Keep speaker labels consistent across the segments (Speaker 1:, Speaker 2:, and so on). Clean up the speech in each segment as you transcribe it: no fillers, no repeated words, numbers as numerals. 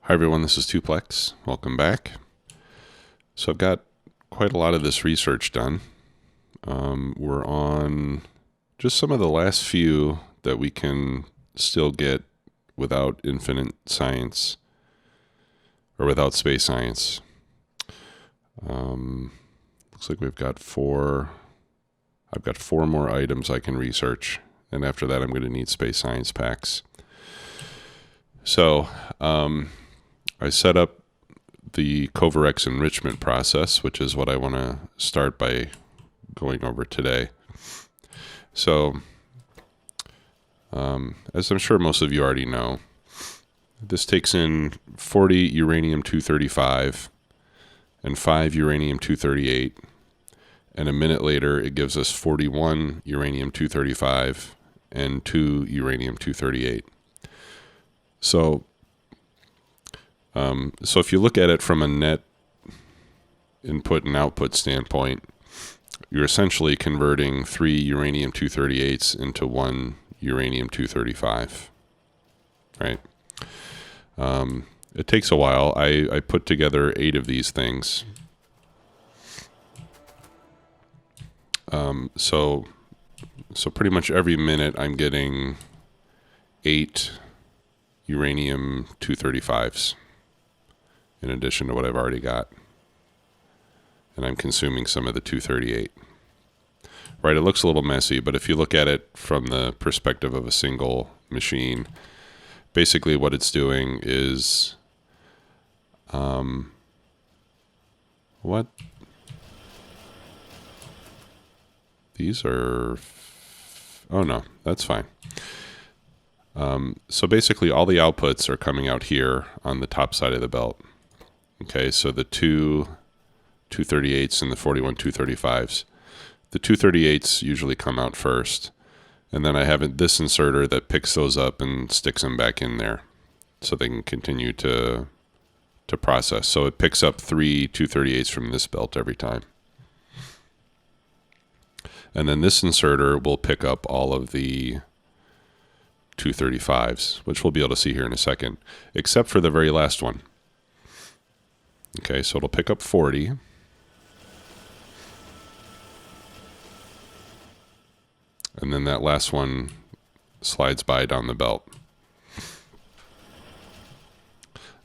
Speaker 1: Hi everyone, this is Tuplex. Welcome back. So I've got quite a lot of this research done. We're on just some of the last few that we can still get without infinite science or without space science. Looks like we've got I've got 4 more items I can research, and after that I'm going to need space science packs. So I set up the Kovarex enrichment process, which is what I want to start by going over today. So, as I'm sure most of you already know, this takes in 40 uranium-235 and 5 uranium-238, and a minute later it gives us 41 uranium-235 and 2 uranium-238. So if you look at it from a net input and output standpoint, you're essentially converting 3 uranium-238s into 1 uranium-235, right? It takes a while. I put together 8 of these things. So pretty much every minute I'm getting 8 uranium-235s. In addition to what I've already got. And I'm consuming some of the 238. Right, it looks a little messy, but if you look at it from the perspective of a single machine, basically what it's doing is... what? These are... oh no, that's fine. So basically all the outputs are coming out here on the top side of the belt. Okay, so the 2 238s and the 41 235s. The 238s usually come out first, and then I have this inserter that picks those up and sticks them back in there so they can continue to process. So it picks up 3 238s from this belt every time. And then this inserter will pick up all of the 235s, which we'll be able to see here in a second, except for the very last one. Okay, so it'll pick up 40. And then that last one slides by down the belt.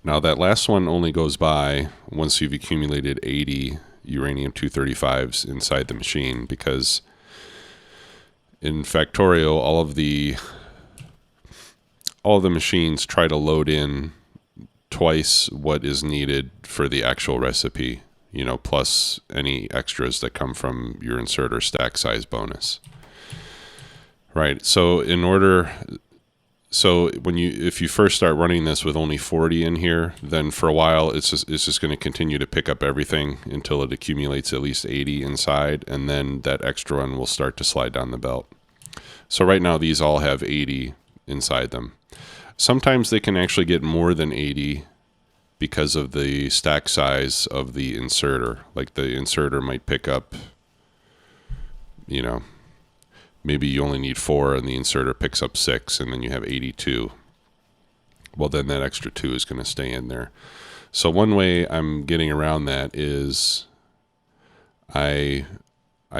Speaker 1: Now that last one only goes by once you've accumulated 80 uranium-235s inside the machine, because in Factorio, all of the machines try to load in twice what is needed for the actual recipe, plus any extras that come from your inserter stack size bonus. Right. So if you first start running this with only 40 in here, then for a while it's just going to continue to pick up everything until it accumulates at least 80 inside, and then that extra one will start to slide down the belt. So right now these all have 80 inside them. Sometimes they can actually get more than 80 because of the stack size of the inserter. Like the inserter might pick up, maybe you only need 4 and the inserter picks up 6, and then you have 82. Well, then that extra 2 is going to stay in there. So one way I'm getting around that is I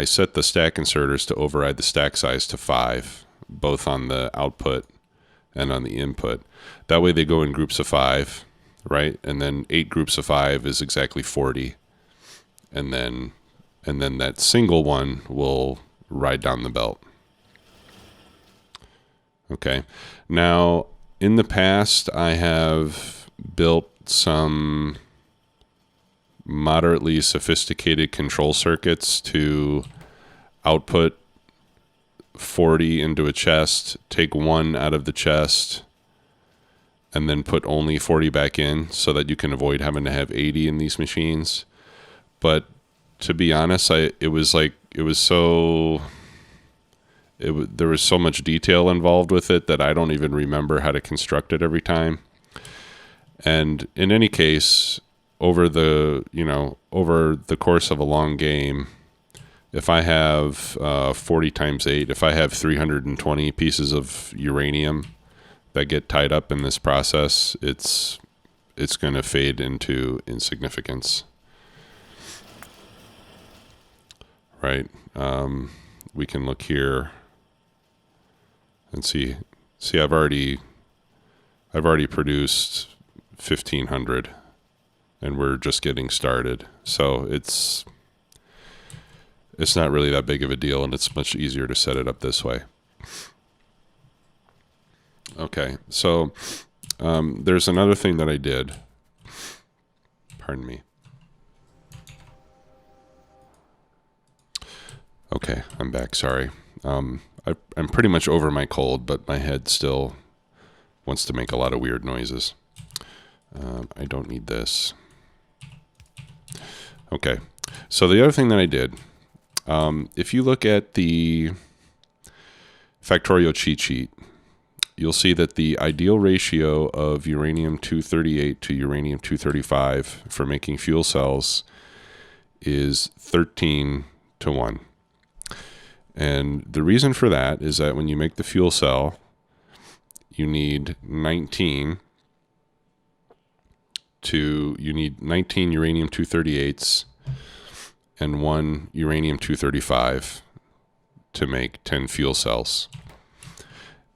Speaker 1: set the stack inserters to override the stack size to 5, both on the output and on the input. That way they go in groups of 5, right? And then 8 groups of 5 is exactly 40. And then that single one will ride down the belt. Okay. Now, in the past, I have built some moderately sophisticated control circuits to output 40 into a chest, take 1 out of the chest, and then put only 40 back in so that you can avoid having to have 80 in these machines. But to be honest, there was so much detail involved with it that I don't even remember how to construct it every time. And in any case, over the course of a long game, if I have 40 times 8, if I have 320 pieces of uranium that get tied up in this process, it's it's going to fade into insignificance. Right? We can look here and see I've already produced 1,500, and we're just getting started. So it's not really that big of a deal, and it's much easier to set it up this way. Okay, so there's another thing that I did. Pardon me. Okay, I'm back. Sorry. I'm pretty much over my cold, but my head still wants to make a lot of weird noises. I don't need this. Okay, so the other thing that I did, if you look at the Factorio cheat sheet, you'll see that the ideal ratio of uranium-238 to uranium-235 for making fuel cells is 13:1. And the reason for that is that when you make the fuel cell, you need 19 uranium-238s and 1 uranium-235 to make 10 fuel cells.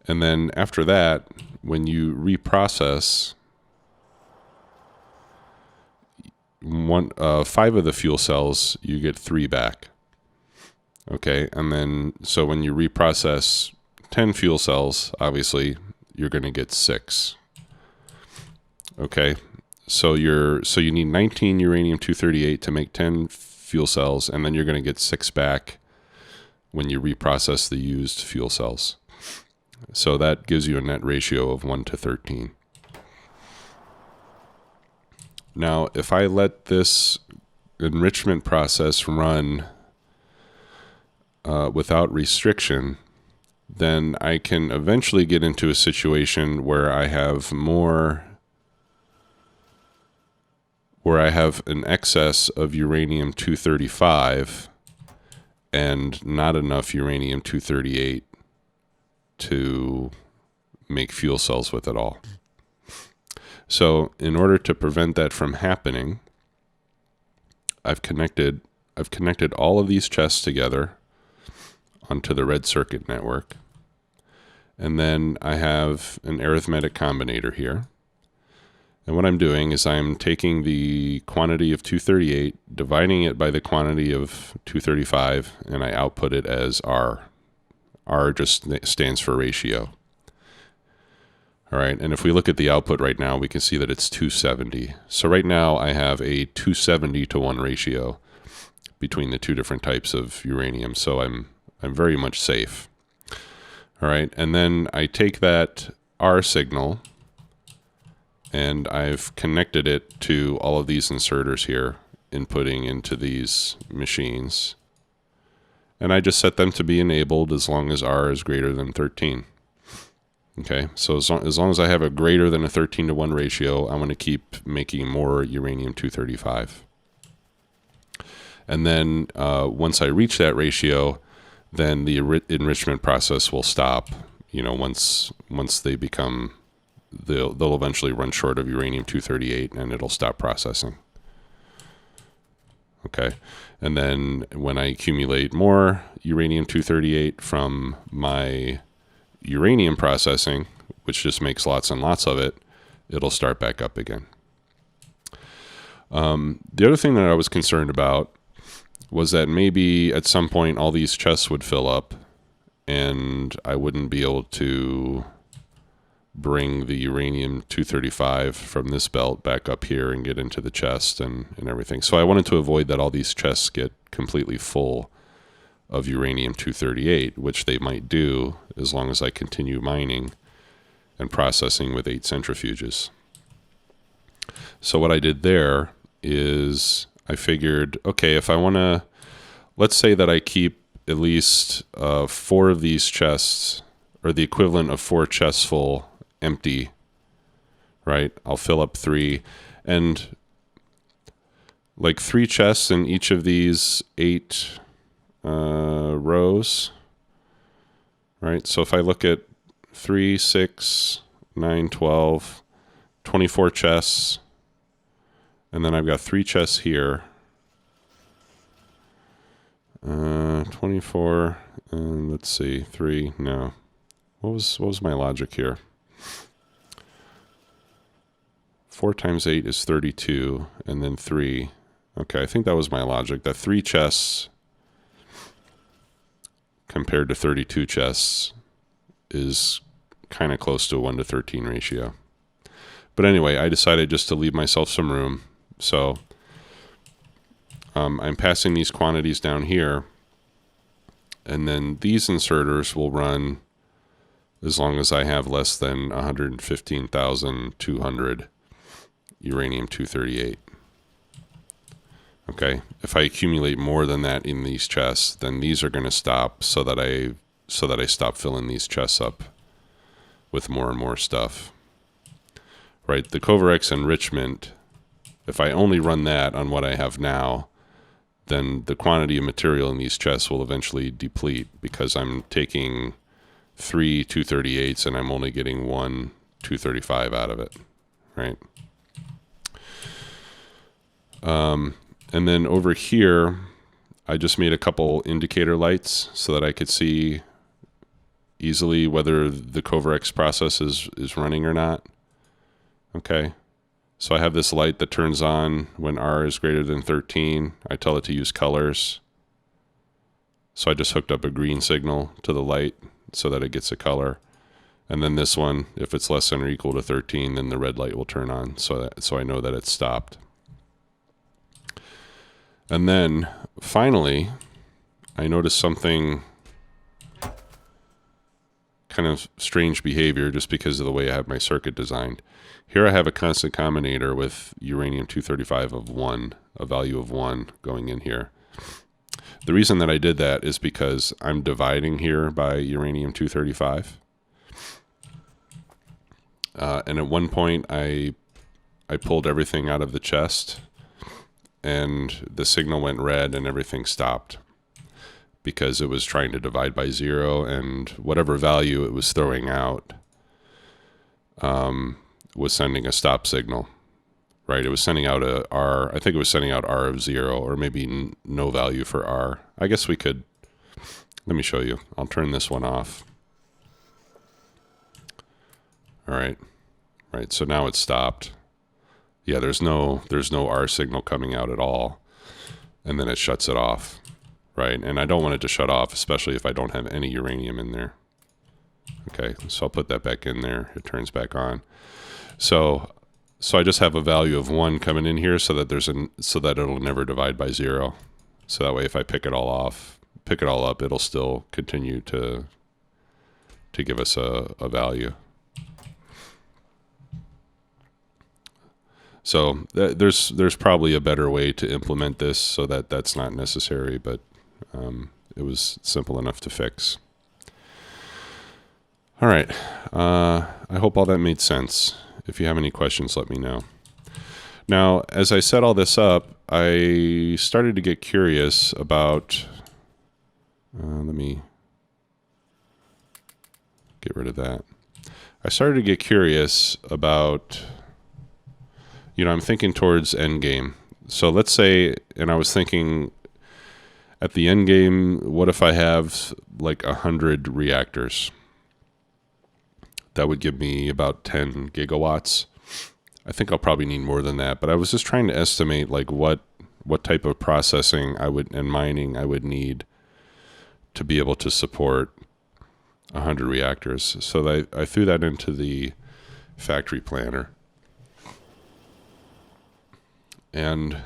Speaker 1: And then after that, when you reprocess 5 of the fuel cells, you get 3 back. Okay, and then so when you reprocess 10 fuel cells, obviously you're going to get 6. Okay, so you need 19 uranium-238 to make 10 fuel cells, and then you're going to get 6 back when you reprocess the used fuel cells. So that gives you a net ratio of 1:13. Now, if I let this enrichment process run without restriction, then I can eventually get into a situation where I have an excess of uranium-235 and not enough uranium-238 to make fuel cells with at all. So in order to prevent that from happening, I've connected all of these chests together onto the red circuit network. And then I have an arithmetic combinator here. And what I'm doing is I'm taking the quantity of 238, dividing it by the quantity of 235, and I output it as R. R just stands for ratio. All right, and if we look at the output right now, we can see that it's 270. So right now I have a 270-1 ratio between the two different types of uranium. So I'm very much safe. All right, and then I take that R signal and I've connected it to all of these inserters here, inputting into these machines. And I just set them to be enabled as long as R is greater than 13. Okay, so as long as I have a greater than a 13:1 ratio, I'm going to keep making more uranium-235. And then once I reach that ratio, then the enrichment process will stop. You know, once they become, they'll eventually run short of uranium-238 and it'll stop processing. Okay, and then when I accumulate more uranium-238 from my uranium processing, which just makes lots and lots of it, it'll start back up again. The other thing that I was concerned about was that maybe at some point all these chests would fill up and I wouldn't be able to bring the uranium-235 from this belt back up here and get into the chest and everything. So I wanted to avoid that all these chests get completely full of uranium-238, which they might do as long as I continue mining and processing with 8 centrifuges. So what I did there is I figured, okay, if I want to, let's say that I keep at least 4 of these chests, or the equivalent of 4 chests full, empty, right? I'll fill up 3, and like 3 chests in each of these 8 rows, right? So if I look at 3, 6, 9, 12, 24 chests And then I've got 3 chests here. 24, and let's see, 3, no. What was my logic here? 4 times 8 is 32, and then 3. Okay, I think that was my logic, that 3 chests compared to 32 chests is kind of close to a 1 to 13 ratio. But anyway, I decided just to leave myself some room. So I'm passing these quantities down here, and then these inserters will run as long as I have less than 115,200 uranium-238. Okay, if I accumulate more than that in these chests, then these are going to stop so that I stop filling these chests up with more and more stuff. Right, the Kovarex enrichment, if I only run that on what I have now, then the quantity of material in these chests will eventually deplete because I'm taking 3 238s and I'm only getting 1 235 out of it, right? And then over here, I just made a couple indicator lights so that I could see easily whether the Kovarex process is running or not. Okay. So I have this light that turns on when R is greater than 13. I tell it to use colors. So I just hooked up a green signal to the light so that it gets a color. And then this one, if it's less than or equal to 13, then the red light will turn on so I know that it's stopped. And then finally, I noticed something kind of strange behavior just because of the way I have my circuit designed. Here I have a constant combinator with uranium-235 of 1, a value of 1 going in here. The reason that I did that is because I'm dividing here by uranium-235. And at one point I pulled everything out of the chest and the signal went red and everything stopped because it was trying to divide by 0, and whatever value it was throwing out was sending a stop signal, right? It was sending out a R, I think it was sending out R of 0, or maybe no value for R. I guess we could, let me show you. I'll turn this one off. All right, right, so now it's stopped. Yeah, there's no R signal coming out at all, and then it shuts it off, right? And I don't want it to shut off, especially if I don't have any uranium in there. Okay, so I'll put that back in there. It turns back on. So I just have a value of 1 coming in here so that it'll never divide by 0. So that way, if I pick it all up, it'll still continue to give us a value. So there's probably a better way to implement this so that that's not necessary, but it was simple enough to fix. All right. I hope all that made sense. If you have any questions, let me know. Now, as I set all this up, I started to get curious about, let me get rid of that. I started to get curious about, I'm thinking towards Endgame. So let's say, and I was thinking at the Endgame, what if I have like 100 reactors? That would give me about 10 gigawatts. I think I'll probably need more than that, but I was just trying to estimate like what type of processing and mining I would need to be able to support 100 reactors. So I threw that into the factory planner. And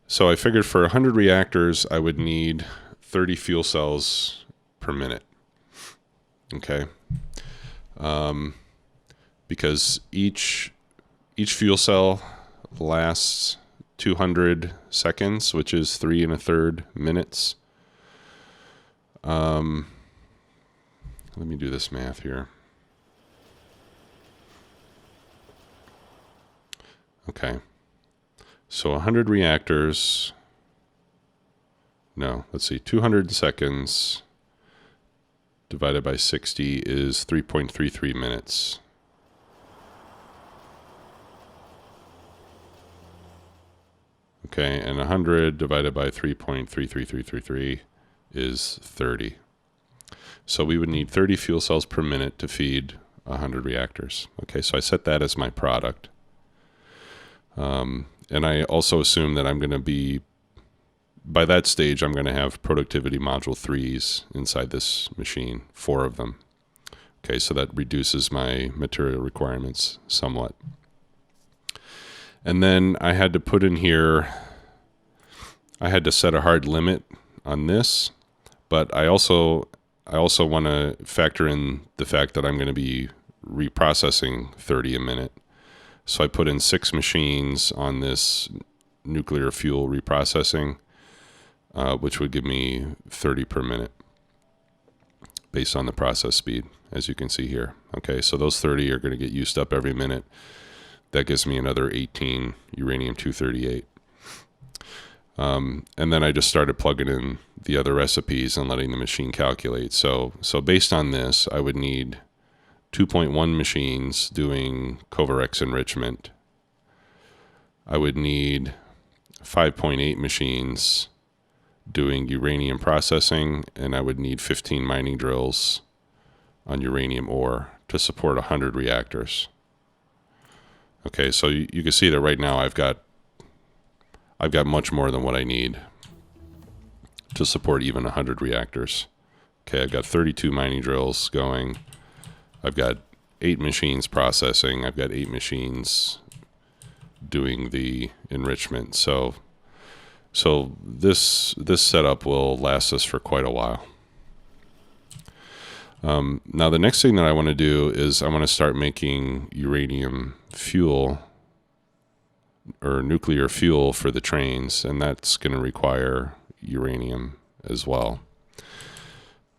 Speaker 1: so I figured for 100 reactors, I would need 30 fuel cells per minute. Okay. Because each fuel cell lasts 200 seconds, which is 3 1/3 minutes. Let me do this math here. Okay. So 100 reactors. No, let's see. 200 seconds divided by 60 is 3.33 minutes. Okay, and 100 divided by 3.33333 is 30. So we would need 30 fuel cells per minute to feed 100 reactors. Okay, so I set that as my product. And I also assume that I'm going to be, by that stage, I'm going to have productivity module 3s inside this machine, 4 of them. Okay, so that reduces my material requirements somewhat. And then I had to put in here, I had to set a hard limit on this, but I also want to factor in the fact that I'm going to be reprocessing 30 a minute. So I put in 6 machines on this nuclear fuel reprocessing, which would give me 30 per minute based on the process speed, as you can see here. Okay, so those 30 are going to get used up every minute. That gives me another 18 uranium-238. And then I just started plugging in the other recipes and letting the machine calculate. So based on this, I would need 2.1 machines doing Kovarex enrichment. I would need 5.8 machines doing uranium processing, and I would need 15 mining drills on uranium ore to support 100 reactors. Okay, so you can see that right now I've got much more than what I need to support even 100 reactors. Okay, I've got 32 mining drills going. I've got 8 machines processing. I've got 8 machines doing the enrichment. So this setup will last us for quite a while. Now the next thing that I want to do is I want to start making uranium fuel or nuclear fuel for the trains, and that's going to require uranium as well.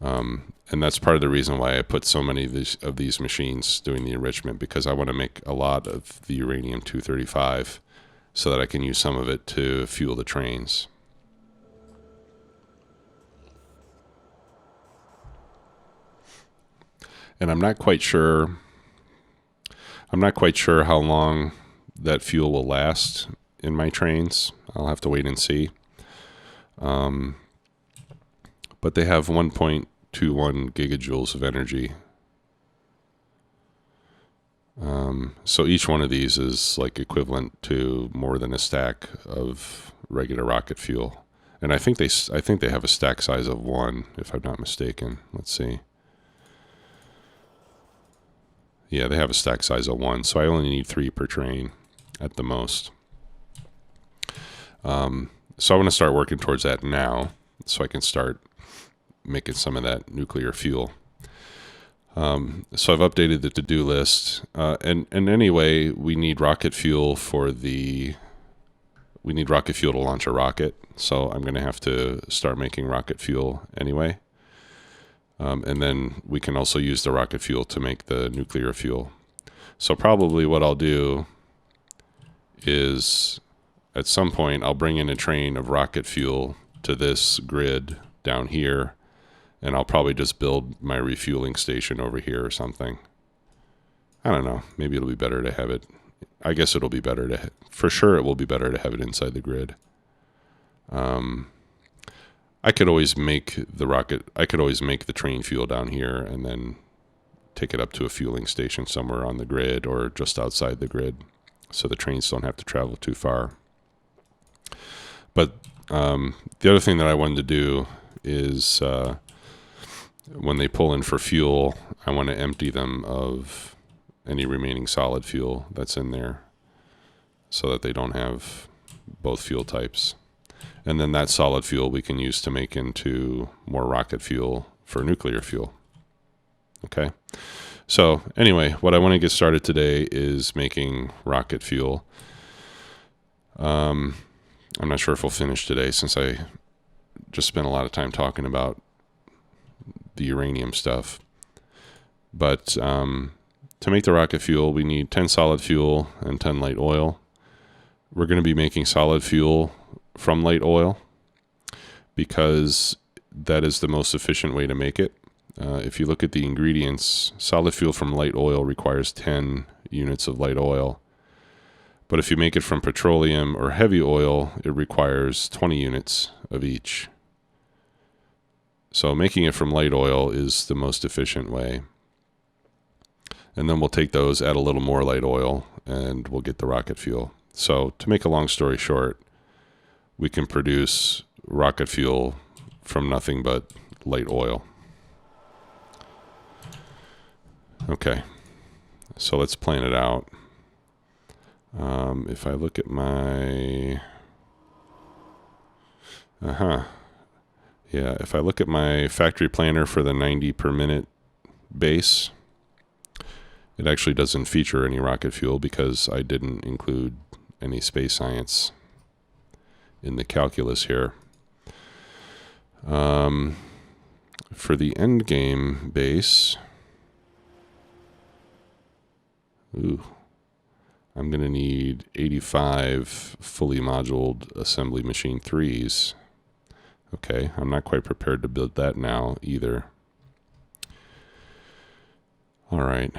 Speaker 1: And that's part of the reason why I put so many of these machines doing the enrichment, because I want to make a lot of the uranium-235 so that I can use some of it to fuel the trains. And I'm not quite sure how long that fuel will last in my trains. I'll have to wait and see. But they have 1.21 gigajoules of energy. So each one of these is like equivalent to more than a stack of regular rocket fuel. And I think they have a stack size of 1, if I'm not mistaken. Let's see. Yeah, they have a stack size of 1, so I only need 3 per train at the most. So I want to start working towards that now, so I can start making some of that nuclear fuel. So I've updated the to-do list, and anyway, we need rocket fuel to launch a rocket. So I'm going to have to start making rocket fuel anyway. And then we can also use the rocket fuel to make the nuclear fuel. So probably what I'll do is at some point I'll bring in a train of rocket fuel to this grid down here, and I'll probably just build my refueling station over here or something. I don't know. Maybe it'll be better to have it. I guess it'll be better to, for sure it will be better to have it inside the grid. I could always make the train fuel down here and then take it up to a fueling station somewhere on the grid or just outside the grid, so the trains don't have to travel too far. But the other thing that I wanted to do is when they pull in for fuel, I want to empty them of any remaining solid fuel that's in there so that they don't have both fuel types. And then that solid fuel we can use to make into more rocket fuel for nuclear fuel. Okay. So anyway, what I want to get started today is making rocket fuel. I'm not sure if we'll finish today since I just spent a lot of time talking about the uranium stuff. But to make the rocket fuel, we need 10 solid fuel and 10 light oil. We're going to be making solid fuel from light oil because that is the most efficient way to make it. If you look at the ingredients, solid fuel from light oil requires 10 units of light oil, But if you make it from petroleum or heavy oil, it requires 20 units of each. So making it from light oil is the most efficient way. And then we'll take those, add a little more light oil, and we'll get the rocket fuel. So to make a long story short, we can produce rocket fuel from nothing but light oil. Okay, so let's plan it out. If I look at my... Yeah, if I look at my factory planner for the 90 per minute base, it actually doesn't feature any rocket fuel because I didn't include any space science in the calculus here. For the Endgame base, I'm going to need 85 fully moduled assembly machine 3s. Okay, I'm not quite prepared to build that now either. All right.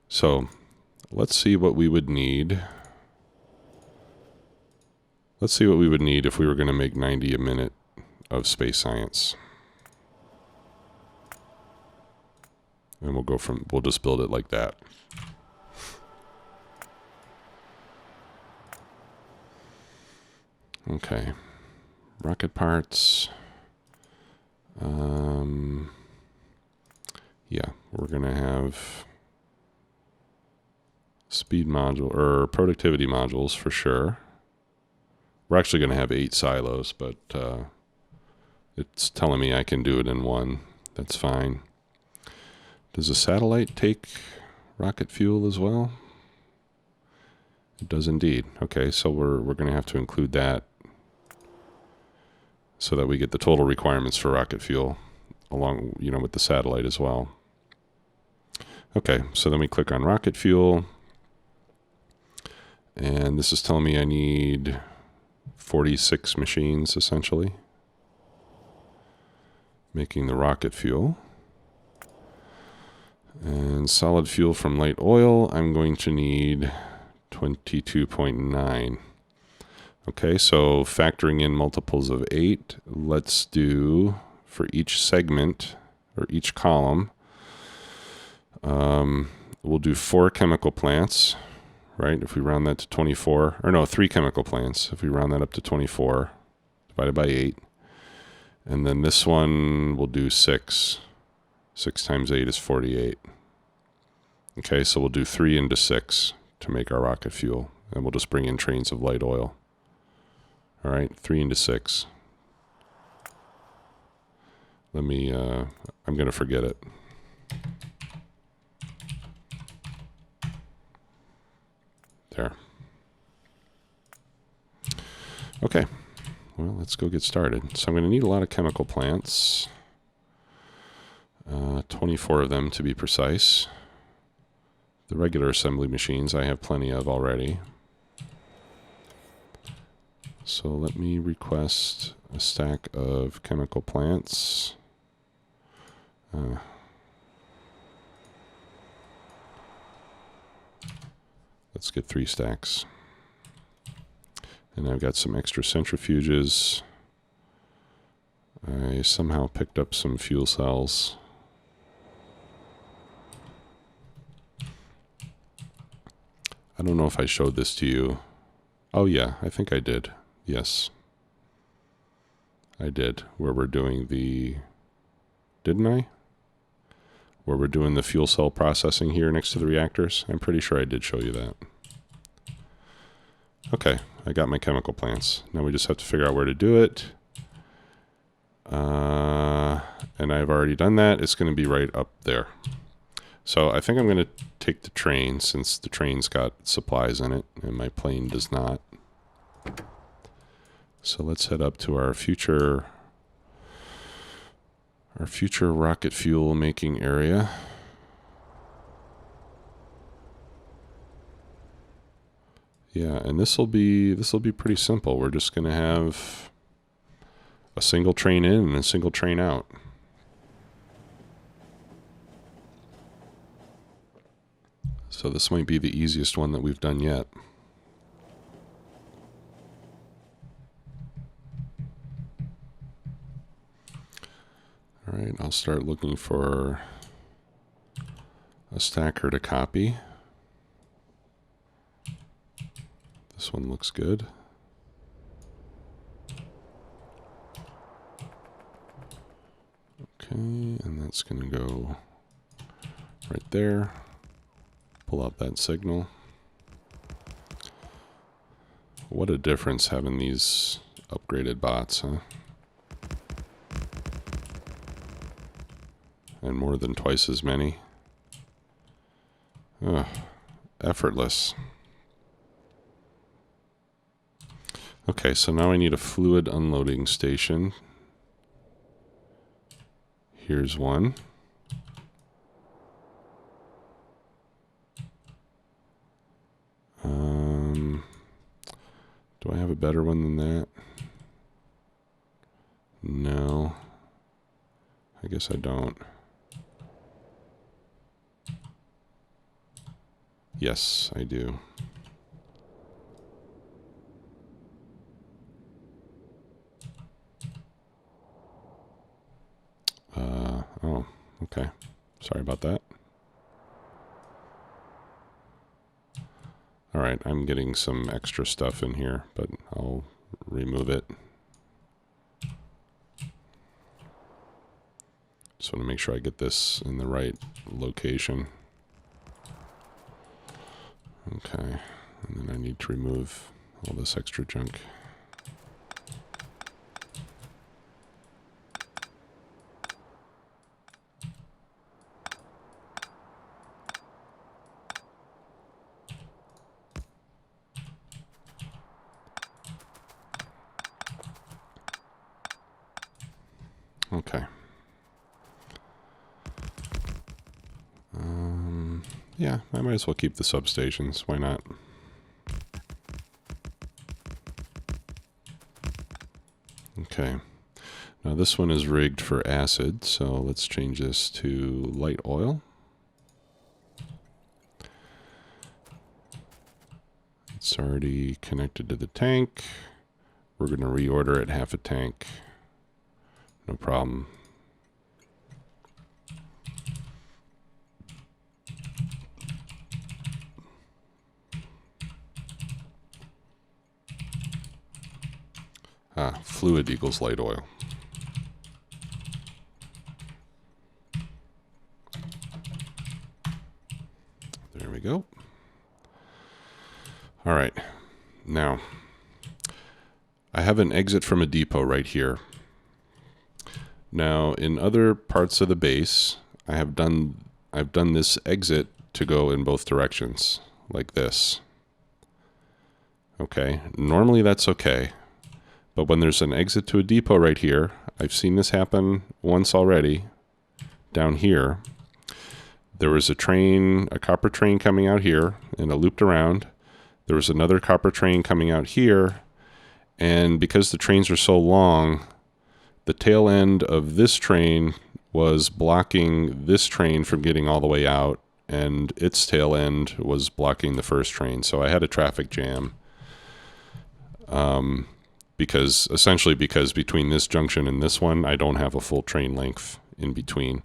Speaker 1: So let's see what we would need. Let's see what we would need if we were going to make 90 a minute of space science. And we'll just build it like that. Okay, rocket parts. Yeah, we're gonna have speed module or productivity modules for sure. We're actually gonna have 8 silos, but it's telling me I can do it in one. That's fine. Does a satellite take rocket fuel as well? It does indeed. Okay, so we're going to have to include that so that we get the total requirements for rocket fuel along, with the satellite as well. Okay, so then we click on rocket fuel, and this is telling me I need 46 machines essentially making the rocket fuel. And solid fuel from light oil, I'm going to need 22.9. Okay, so factoring in multiples of 8, let's do for each segment or each column, we'll do 4 chemical plants, right? If we round that to 24, or no, 3 chemical plants. If we round that up to 24, divided by 8. And then this one we'll do 6. 6 times 8 is 48. Okay, so we'll do 3 into 6 to make our rocket fuel. And we'll just bring in trains of light oil. All right, 3 into 6. Let me, I'm going to forget it. There. Okay, well, let's go get started. So I'm going to need a lot of chemical plants. 24 of them to be precise. The regular assembly machines I have plenty of already. So let me request a stack of chemical plants. Let's get 3 stacks. And I've got some extra centrifuges. I somehow picked up some fuel cells. I don't know if I showed this to you. Oh yeah, I think I did. Yes. I did. Where we're doing the... Didn't I? Where we're doing the fuel cell processing here next to the reactors. I'm pretty sure I did show you that. Okay, I got my chemical plants. Now we just have to figure out where to do it. And I've already done that. It's going to be right up there. So I think I'm going to take the train since the train's got supplies in it and my plane does not. So let's head up to our future rocket fuel making area. Yeah, and this will be pretty simple. We're just going to have a single train in and a single train out. So this might be the easiest one that we've done yet. All right, I'll start looking for a stacker to copy. This one looks good. Okay, and that's going to go right there. Pull out that signal. What a difference having these upgraded bots, huh? And more than twice as many. Ugh, effortless. Okay, so now I need a fluid unloading station. Here's one. Do I have a better one than that? No. I guess I don't. Yes, I do. Oh, okay. Sorry about that. All right, I'm getting some extra stuff in here, but I'll remove it. Just want to make sure I get this in the right location. Okay, and then I need to remove all this extra junk. Okay. Yeah, I might as well keep the substations. Why not? Okay. Now this one is rigged for acid, so let's change this to light oil. It's already connected to the tank. We're going to reorder it half a tank. No problem. Fluid equals light oil. There we go. All right. Now, I have an exit from a depot right here. Now, in other parts of the base, I've done this exit to go in both directions, like this. Okay, normally that's okay. But when there's an exit to a depot right here, I've seen this happen once already, down here. There was a train, a copper train coming out here, and it looped around. There was another copper train coming out here, and because the trains are so long, the tail end of this train was blocking this train from getting all the way out, and its tail end was blocking the first train. So I had a traffic jam. Because between this junction and this one, I don't have a full train length in between.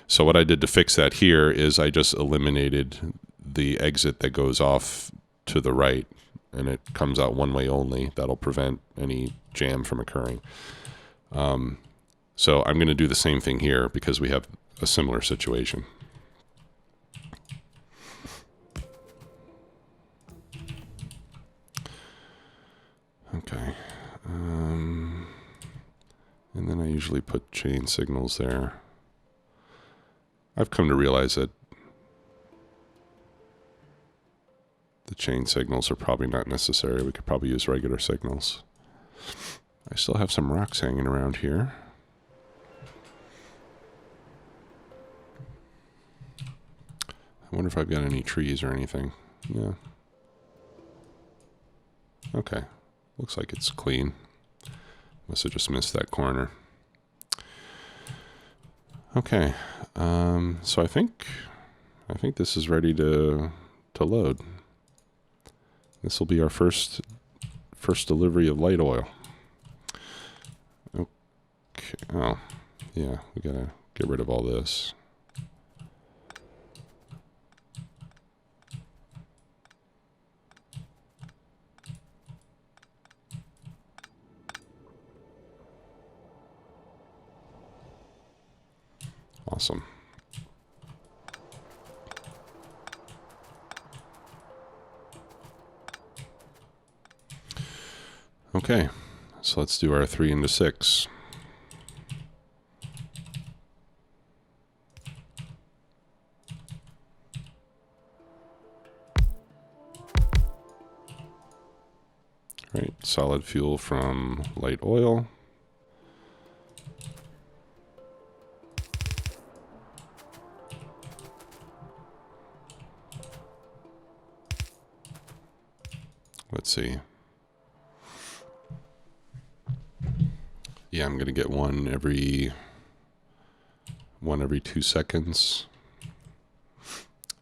Speaker 1: So what I did to fix that here is I just eliminated the exit that goes off to the right, and it comes out one way only. That'll prevent any jam from occurring. So I'm going to do the same thing here because we have a similar situation. Okay. And then I usually put chain signals there. I've come to realize that the chain signals are probably not necessary. We could probably use regular signals. I still have some rocks hanging around here. I wonder if I've got any trees or anything. Yeah. Okay. Looks like it's clean. Must have just missed that corner. Okay. So I think this is ready to to load. This will be our first delivery of light oil. Okay. Oh, yeah, we gotta get rid of all this. Awesome. Okay, so let's do our 3 into 6. Right, solid fuel from light oil. Let's see. Yeah, I'm gonna get one every 2 seconds.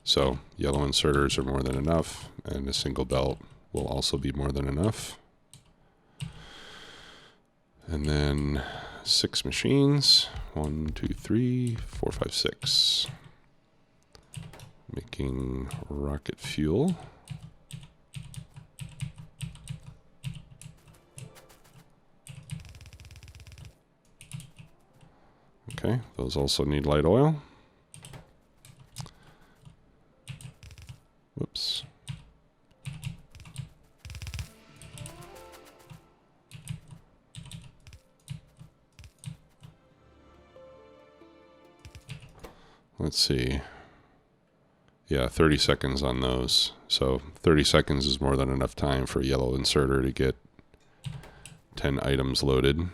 Speaker 1: So yellow inserters are more than enough, and a single belt will also be more than enough. And then 6 machines. 1, 2, 3, 4, 5, 6. Making rocket fuel. Okay, those also need light oil. Whoops. Let's see. Yeah, 30 seconds on those. So 30 seconds is more than enough time for a yellow inserter to get 10 items loaded.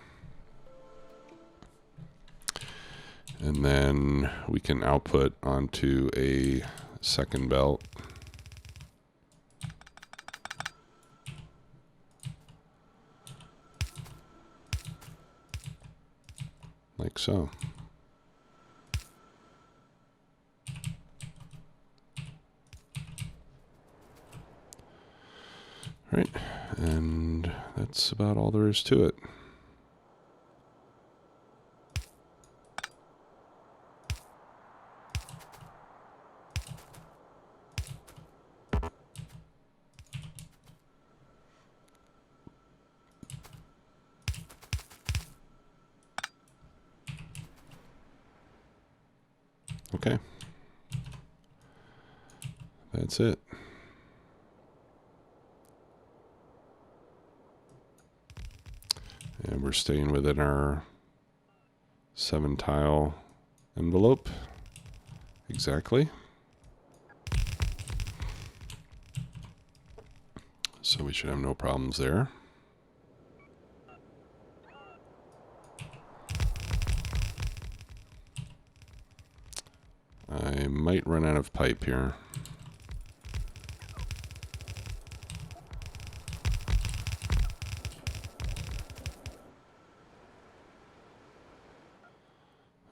Speaker 1: And then we can output onto a second belt. Like so. Right, and that's about all there is to it. Okay. That's it. And we're staying within our 7-tile envelope. Exactly. So we should have no problems there. I might run out of pipe here.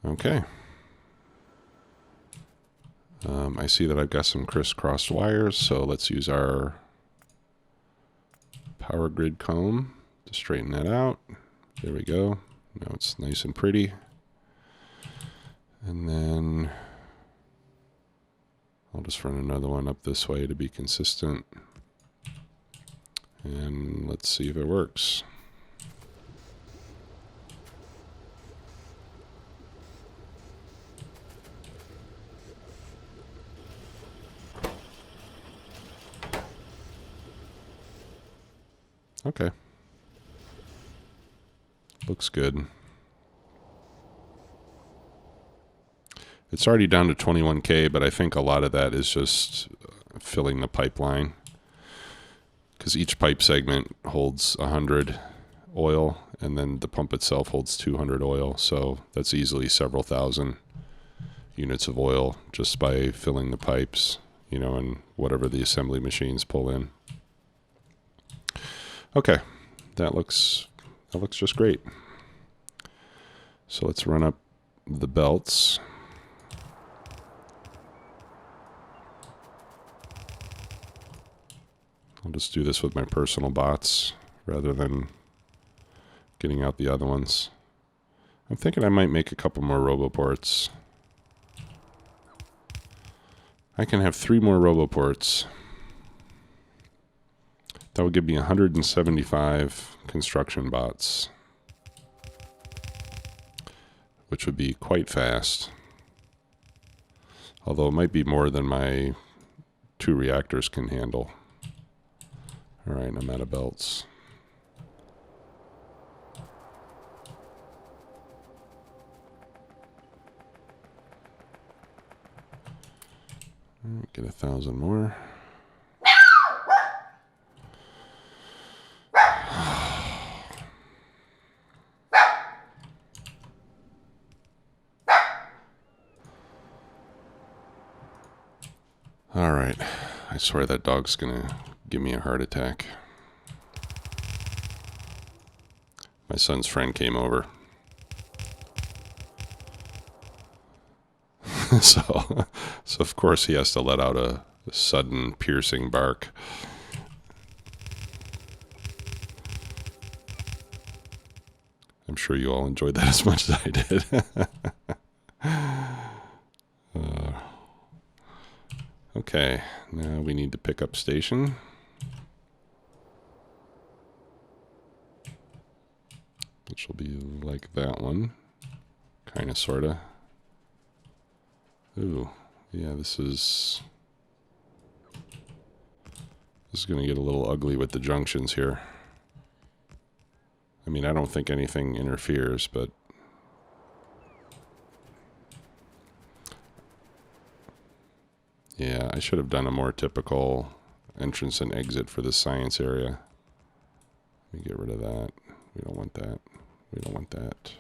Speaker 1: Okay. I see that I've got some crisscrossed wires, so let's use our power grid comb to straighten that out. There we go. Now it's nice and pretty. And then I'll just run another one up this way to be consistent. And let's see if it works. Okay. Looks good. It's already down to 21K, but I think a lot of that is just filling the pipeline. Because each pipe segment holds 100 oil, and then the pump itself holds 200 oil. So that's easily several thousand units of oil just by filling the pipes, you know, and whatever the assembly machines pull in. Okay, that looks just great. So let's run up the belts. I'll just do this with my personal bots rather than getting out the other ones. I'm thinking I might make a couple more RoboPorts. I can have 3 more RoboPorts. That would give me 175 construction bots, which would be quite fast. Although it might be more than my 2 reactors can handle. All right, I'm out of belts. All right, get 1,000 more. All right, I swear that dog's gonna give me a heart attack. My son's friend came over. so of course he has to let out a sudden piercing bark. I'm sure you all enjoyed that as much as I did. Okay, now we need to pick up station. Which will be like that one. Kind of, sort of. Ooh, yeah, this is going to get a little ugly with the junctions here. I mean, I don't think anything interferes, but yeah, I should have done a more typical entrance and exit for this science area. Let me get rid of that. We don't want that. We don't want that.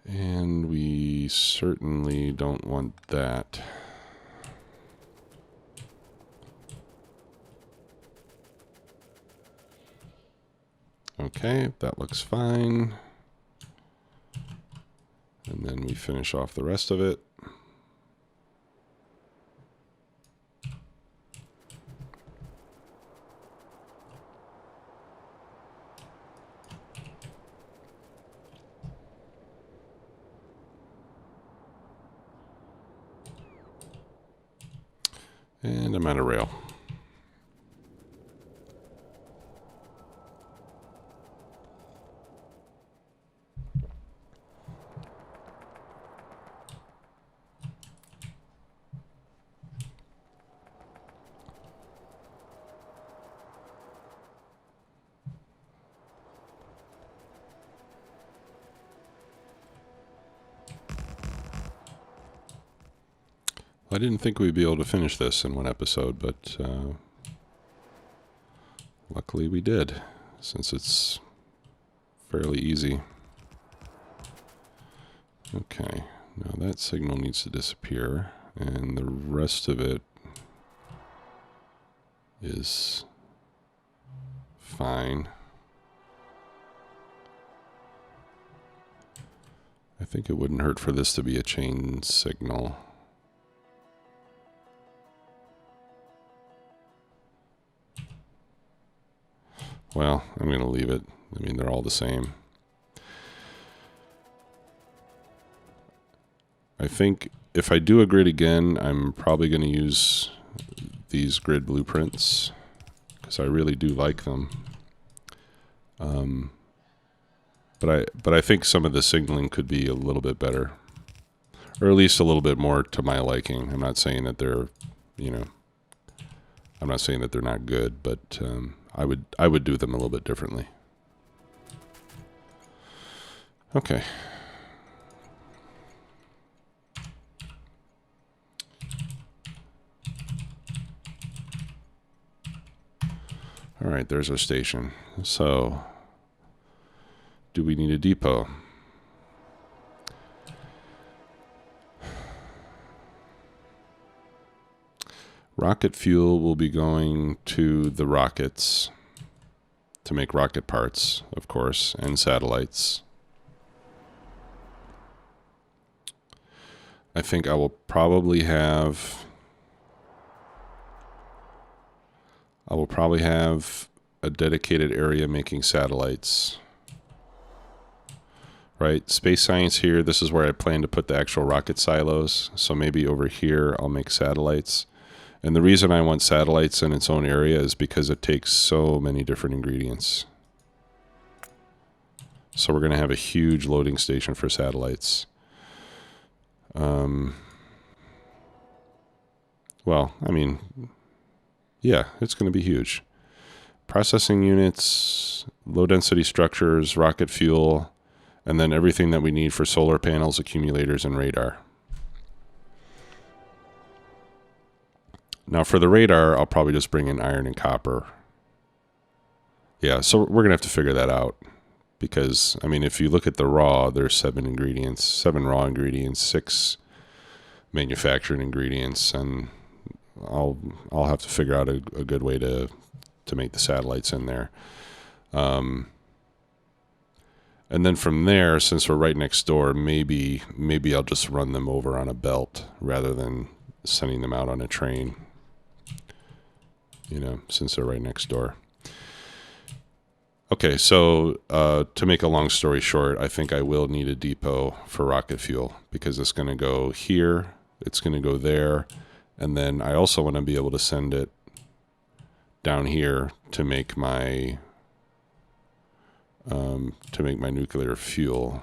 Speaker 1: And we certainly don't want that. Okay, that looks fine. And then we finish off the rest of it. And I'm out of rail. I didn't think we'd be able to finish this in one episode, but luckily we did, since it's fairly easy. Okay, now that signal needs to disappear, and the rest of it is fine. I think it wouldn't hurt for this to be a chain signal. Well, I'm going to leave it. I mean, they're all the same. I think if I do a grid again, I'm probably going to use these grid blueprints because I really do like them. But I think some of the signaling could be a little bit better, or at least a little bit more to my liking. I'm not saying that they're, I'm not saying that they're not good, but I would do them a little bit differently. Okay. All right, there's our station. So, do we need a depot? Rocket fuel will be going to the rockets to make rocket parts, of course, and satellites. I think I will probably have a dedicated area making satellites. Right, space science here, this is where I plan to put the actual rocket silos. So maybe over here I'll make satellites. And the reason I want satellites in its own area is because it takes so many different ingredients. So we're going to have a huge loading station for satellites. Well, I mean, yeah, it's going to be huge. Processing units, low density structures, rocket fuel, and then everything that we need for solar panels, accumulators, and radar. Now for the radar, I'll probably just bring in iron and copper. Yeah, so we're going to have to figure that out. Because, I mean, if you look at the raw, there's 7 ingredients, 7 raw ingredients, 6 manufactured ingredients, and I'll have to figure out a good way to make the satellites in there. And then from there, since we're right next door, maybe I'll just run them over on a belt rather than sending them out on a train. You know, since they're right next door. Okay, so to make a long story short, I think I will need a depot for rocket fuel because it's going to go here, it's going to go there, and then I also want to be able to send it down here to make my nuclear fuel.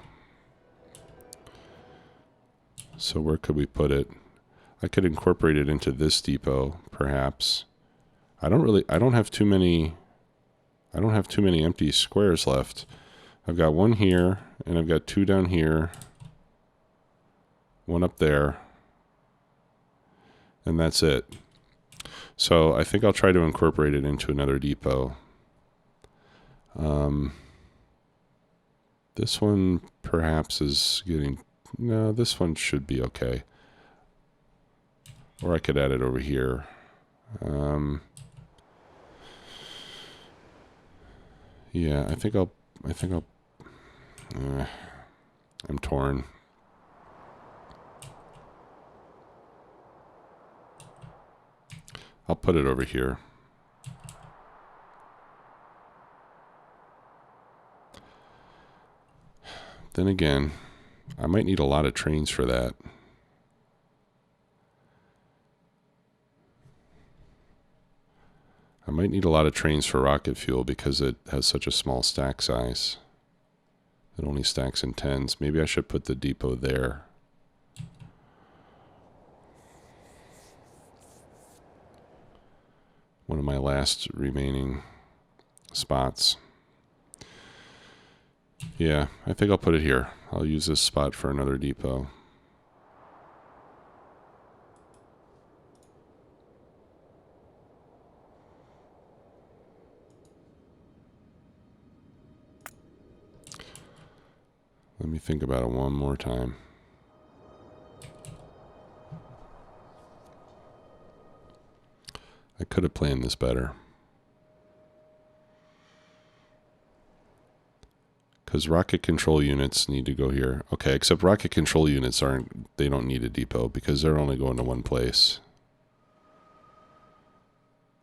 Speaker 1: So where could we put it? I could incorporate it into this depot, perhaps. I don't have too many empty squares left. I've got one here, and I've got 2 down here, 1 up there, and that's it. So I think I'll try to incorporate it into another depot. This one perhaps is getting... No, this one should be okay. Or I could add it over here. Yeah, I think I'll I'm torn. I'll put it over here. Then again, I might need a lot of trains for that. I might need a lot of trains for rocket fuel because it has such a small stack size. It only stacks in 10s. Maybe I should put the depot there. One of my last remaining spots. Yeah, I think I'll put it here. I'll use this spot for another depot. Let me think about it one more time. I could have planned this better. Because rocket control units need to go here. Okay, except rocket control units they don't need a depot because they're only going to one place.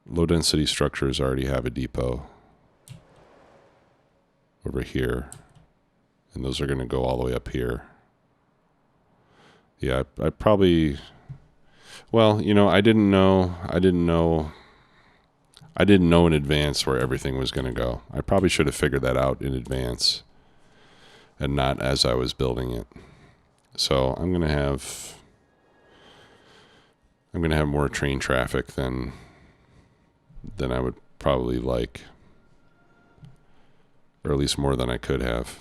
Speaker 1: Low density structures already have a depot over here. And those are going to go all the way up here. Yeah, I probably... Well, you know, I didn't know in advance where everything was going to go. I probably should have figured that out in advance and not as I was building it. So I'm going to have more train traffic than I would probably like, or at least more than I could have.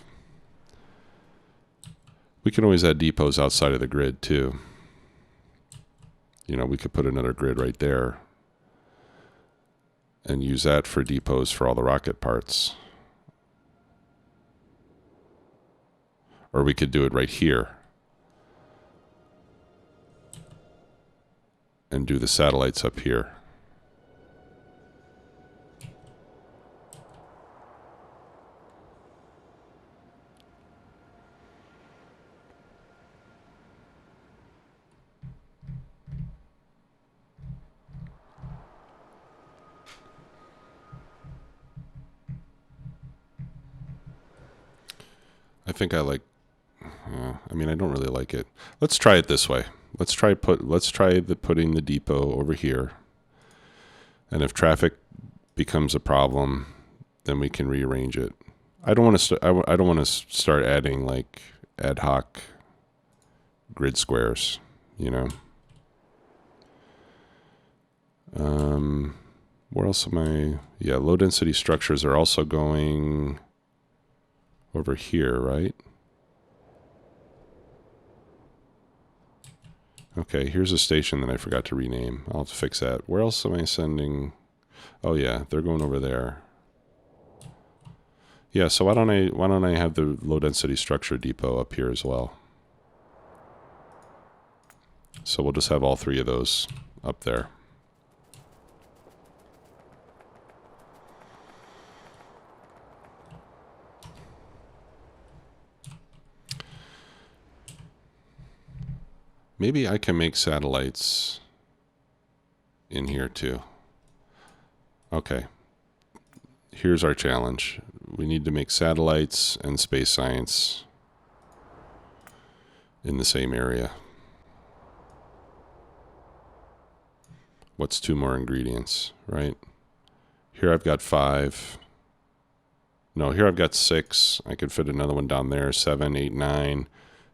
Speaker 1: We can always add depots outside of the grid too. You know, we could put another grid right there and use that for depots for all the rocket parts. Or we could do it right here and do the satellites up here. I think I like, I mean, I don't really like it. Let's try it this way. Let's try putting the depot over here. And if traffic becomes a problem, then we can rearrange it. I don't want to I don't want to start adding like ad hoc grid squares, you know. Where else am I? Yeah, low density structures are also going over here, right? Okay, here's a station that I forgot to rename. I'll have to fix that. Where else am I sending? Oh yeah, they're going over there. Yeah, so why don't I have the low density structure depot up here as well? So we'll just have all three of those up there. Maybe I can make satellites in here too. Okay. Here's our challenge. We need to make satellites and space science in the same area. What's two more ingredients, right? Here I've got 5. No, here I've got 6. I could fit another one down there. 7, 8, 9.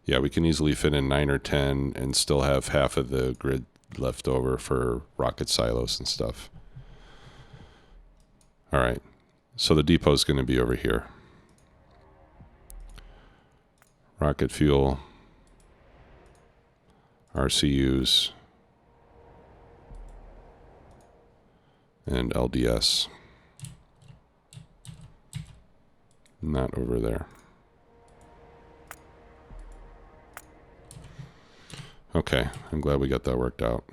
Speaker 1: Yeah, we can easily fit in 9 or 10 and still have half of the grid left over for rocket silos and stuff. All right, so the depot is going to be over here. Rocket fuel, RCUs, and LDS. Not over there. Okay, I'm glad we got that worked out.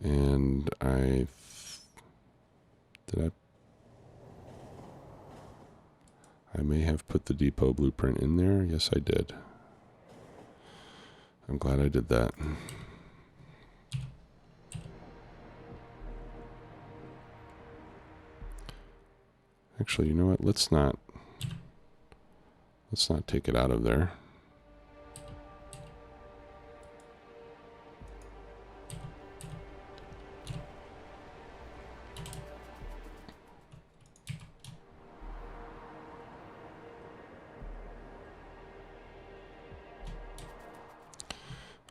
Speaker 1: And I may have put the depot blueprint in there. Yes, I did. I'm glad I did that. Actually, you know what? Let's not take it out of there.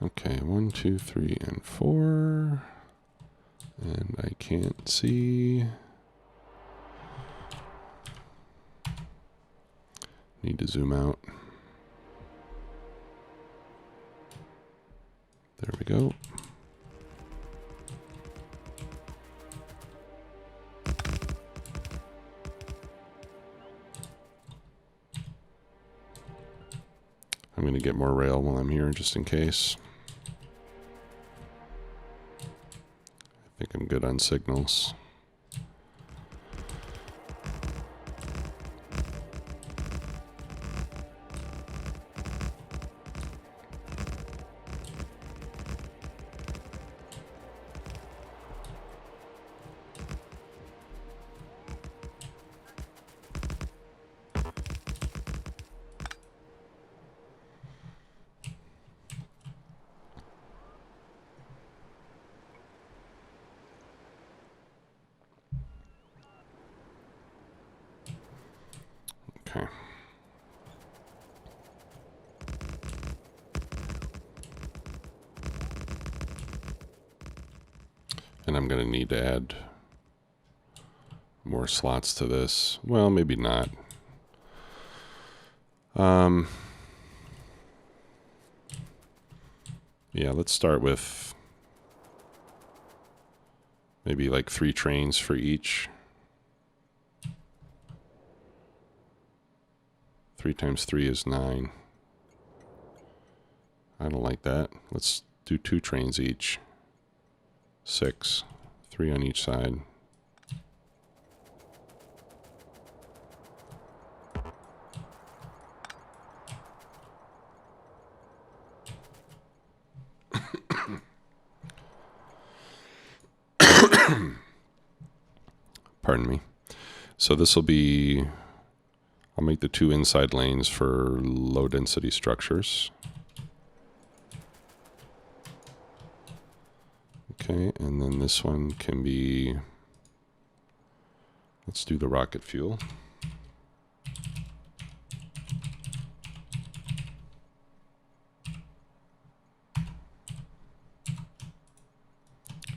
Speaker 1: Okay, 1, 2, 3, and 4. And I can't see. Need to zoom out. There we go. I'm going to get more rail while I'm here just in case. I think I'm good on signals. Okay. And I'm going to need to add more slots to this. Well, maybe not. Yeah, let's start with maybe like 3 trains for each. 3 times 3 is 9. I don't like that. Let's do 2 trains each. 6. 3 on each side. Pardon me. So this will be, I'll make the 2 inside lanes for low density structures. Okay, and then this one can be, let's do the rocket fuel.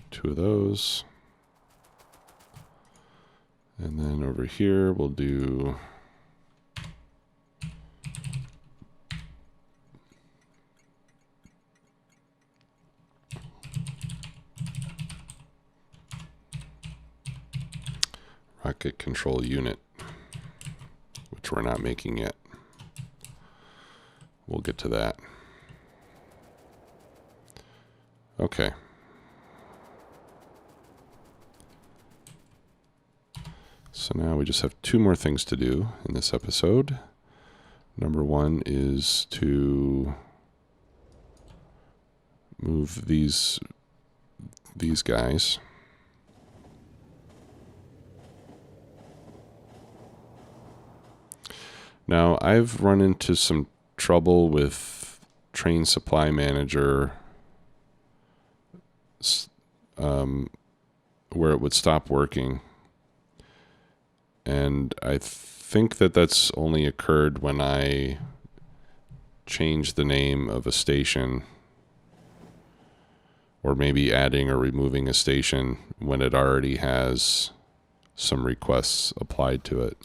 Speaker 1: Two of those. And then over here we'll do rocket control unit, which we're not making yet. We'll get to that. Okay. So now we just have 2 more things to do in this episode. Number 1 is to move these guys. Now, I've run into some trouble with Train Supply Manager where it would stop working. And I think that that's only occurred when I change the name of a station, or maybe adding or removing a station when it already has some requests applied to it.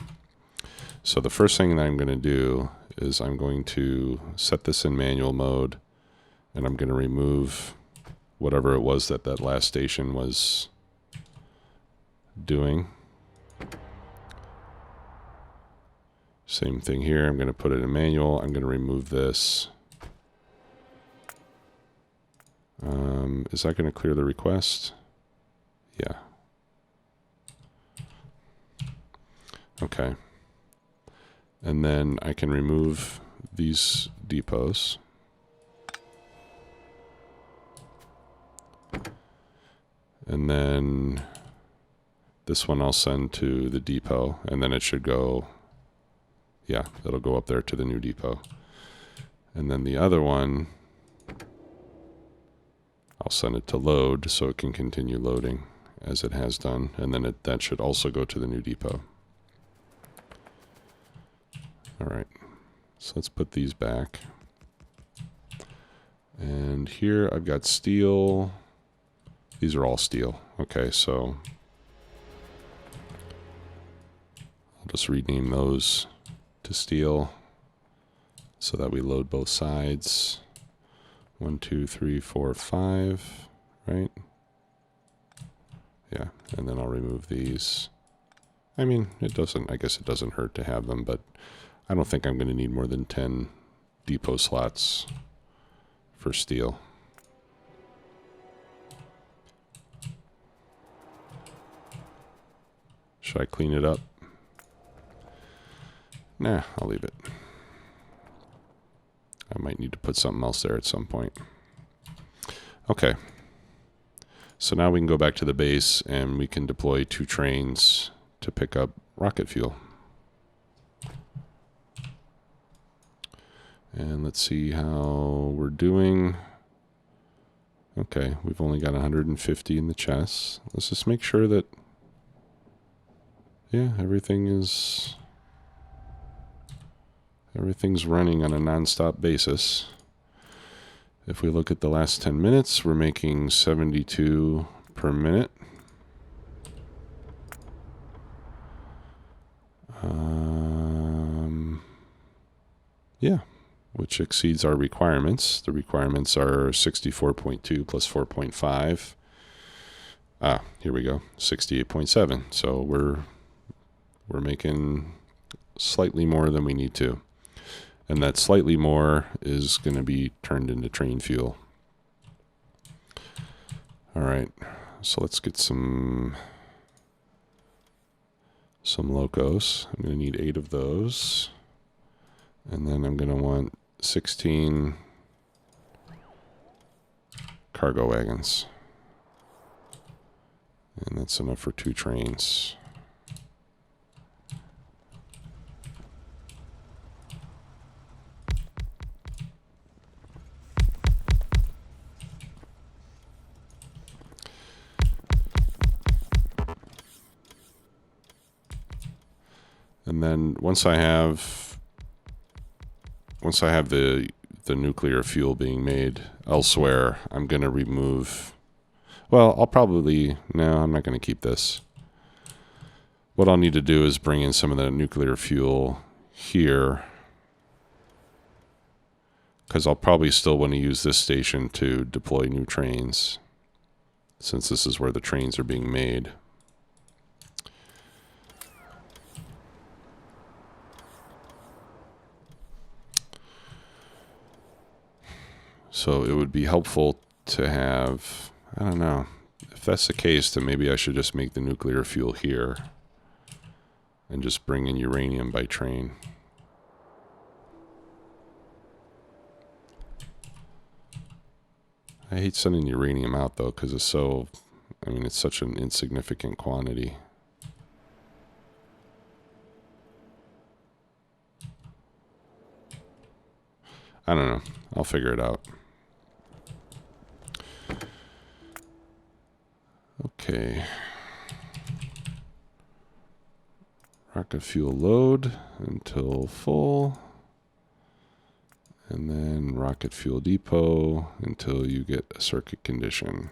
Speaker 1: So the first thing that I'm going to do is I'm going to set this in manual mode, and I'm going to remove whatever it was that that last station was doing. Same thing here. I'm going to put it in manual. I'm going to remove this. Is that going to clear the request? Yeah. Okay. And then I can remove these depots. And then this one I'll send to the depot, and then it should go, yeah, it'll go up there to the new depot. And then the other one, I'll send it to load so it can continue loading as it has done. And then that should also go to the new depot. All right, so let's put these back. And here I've got steel. These are all steel. Okay, so I'll just rename those to steel so that we load both sides. 1, 2, 3, 4, 5, right? Yeah, and then I'll remove these. I mean, I guess it doesn't hurt to have them, but I don't think I'm going to need more than 10 depot slots for steel. Should I clean it up? Nah, I'll leave it. I might need to put something else there at some point. Okay. So now we can go back to the base and we can deploy 2 trains to pick up rocket fuel. And let's see how we're doing. Okay, we've only got 150 in the chest. Let's just make sure that, yeah, everything's running on a non-stop basis. If we look at the last 10 minutes, we're making 72 per minute. Yeah, which exceeds our requirements. The requirements are 64.2 plus 4.5. Here we go, 68.7. So we're making slightly more than we need to. And that slightly more is going to be turned into train fuel. All right, so let's get some locos. I'm going to need 8 of those. And then I'm going to want 16 cargo wagons. And that's enough for 2 trains. And then once I have the nuclear fuel being made elsewhere, I'm going to remove, well, I'll probably, no, I'm not going to keep this. What I'll need to do is bring in some of the nuclear fuel here, because I'll probably still want to use this station to deploy new trains, since this is where the trains are being made. So it would be helpful to have, I don't know, if that's the case, then maybe I should just make the nuclear fuel here and just bring in uranium by train. I hate sending uranium out though, because it's so, I mean, it's such an insignificant quantity. I don't know. I'll figure it out. Okay. Rocket fuel load until full. And then rocket fuel depot until you get a circuit condition.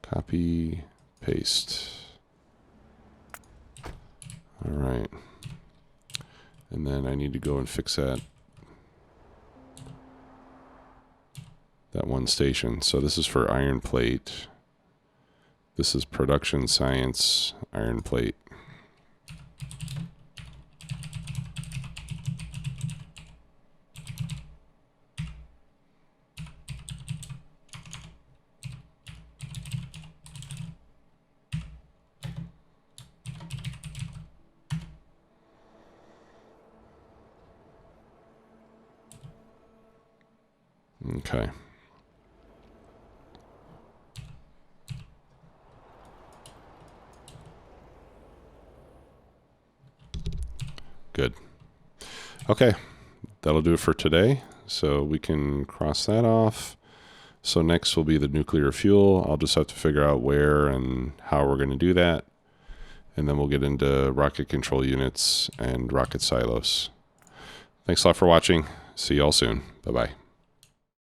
Speaker 1: Copy, paste. All right. And then I need to go and fix that one station. So this is for iron plate. This is production science iron plate. Okay. Good. Okay, that'll do it for today. So we can cross that off. So next will be the nuclear fuel. I'll just have to figure out where and how we're going to do that. And then we'll get into rocket control units and rocket silos. Thanks a lot for watching. See you all soon. Bye-bye.